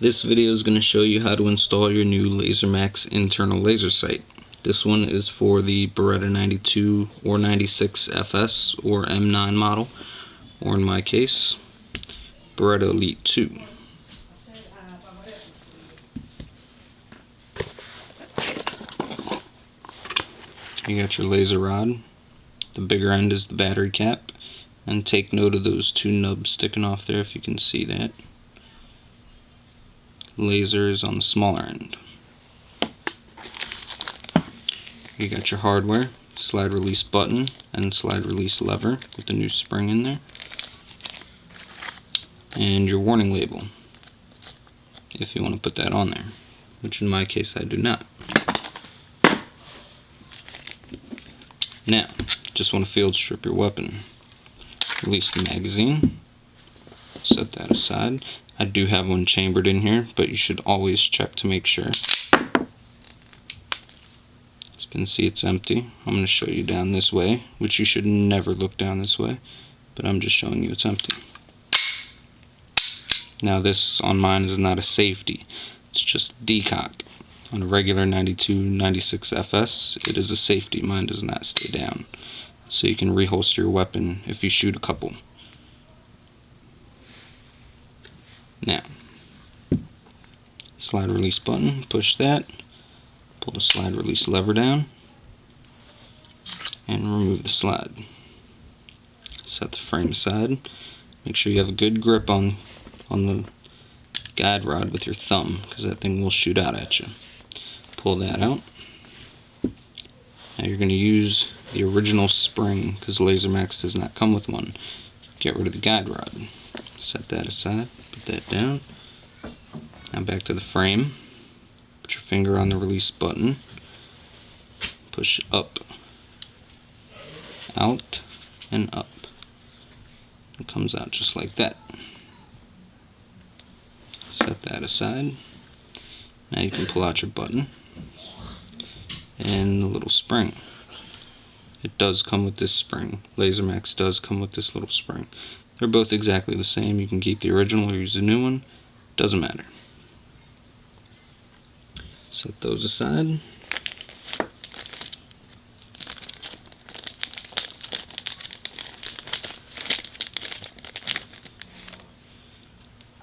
This video is going to show you how to install your new Lasermax internal laser sight. This one is for the Beretta 92 or 96 FS or M9 model, or in my case, Beretta Elite 2. You got your laser rod. The bigger end is the battery cap, and take note of those two nubs sticking off there if you can see that. Laser is on the smaller end. You got your hardware, slide release button and slide release lever with the new spring in there, and your warning label if you want to put that on there, which in my case I do not. Now, just want to field strip your weapon. Release the magazine, set that aside. I do have one chambered in here, but you should always check to make sure. As you can see, it's empty. I'm going to show you down this way, which you should never look down this way, but I'm just showing you it's empty. Now this on mine is not a safety, it's just decock. On a regular 92, 96 FS, it is a safety. Mine does not stay down. So you can reholster your weapon if you shoot a couple. Now, slide release button, push that, pull the slide release lever down, and remove the slide. Set the frame aside. Make sure you have a good grip on the guide rod with your thumb, because that thing will shoot out at you. Pull that out. Now you're going to use the original spring, because Lasermax does not come with one. Get rid of the guide rod. Set that aside, put that down. Now back to the frame. Put your finger on the release button. Push up, out, and up. It comes out just like that. Set that aside. Now you can pull out your button and the little spring. It does come with this spring. Lasermax does come with this little spring. They're both exactly the same. You can keep the original or use the new one. Doesn't matter. Set those aside.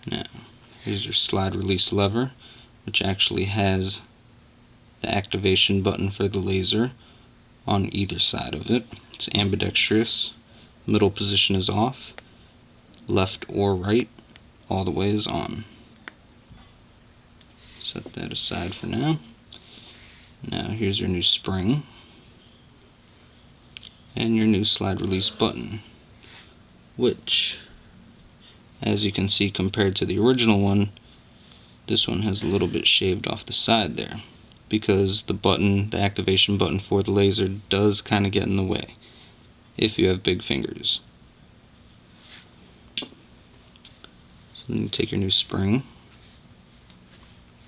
Now, here's your slide release lever, which actually has the activation button for the laser on either side of it. It's ambidextrous. Middle position is off. Left or right, all the way is on. Set that aside for now. Now here's your new spring and your new slide release button, which, as you can see, compared to the original one, this one has a little bit shaved off the side there, because the button, the activation button for the laser, does kind of get in the way if you have big fingers. So then you take your new spring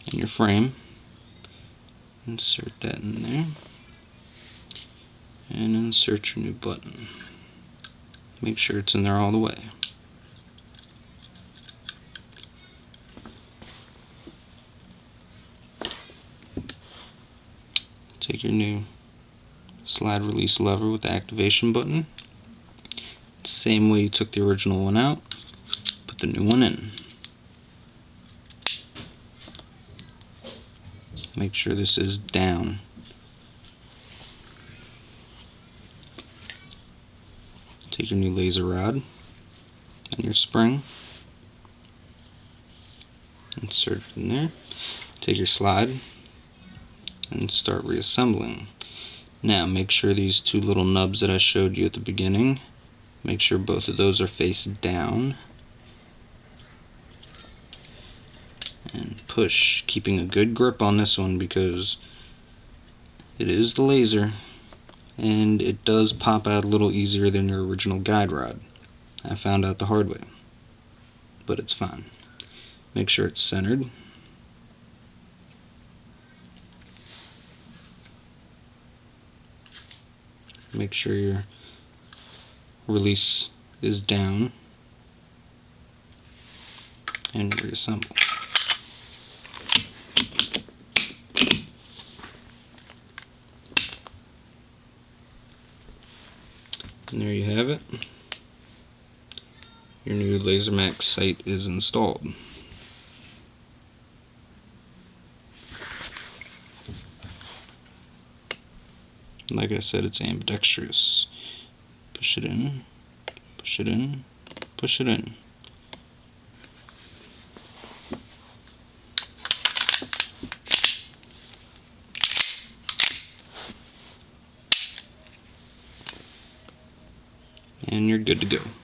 and your frame, insert that in there, and insert your new button. Make sure it's in there all the way. Take your new slide release lever with the activation button. Same way you took the original one out, put the new one in. Make sure this is down. Take your new laser rod and your spring, insert it in there. Take your slide and start reassembling. Now make sure these two little nubs that I showed you at the beginning, make sure both of those are face down, and push, keeping a good grip on this one because it is the laser and it does pop out a little easier than your original guide rod. I found out the hard way, but it's fine. Make sure it's centered. Make sure your release is down and reassemble. And there you have it. Your new Lasermax sight is installed. Like I said, it's ambidextrous. Push it in, push it in, push it in. And you're good to go.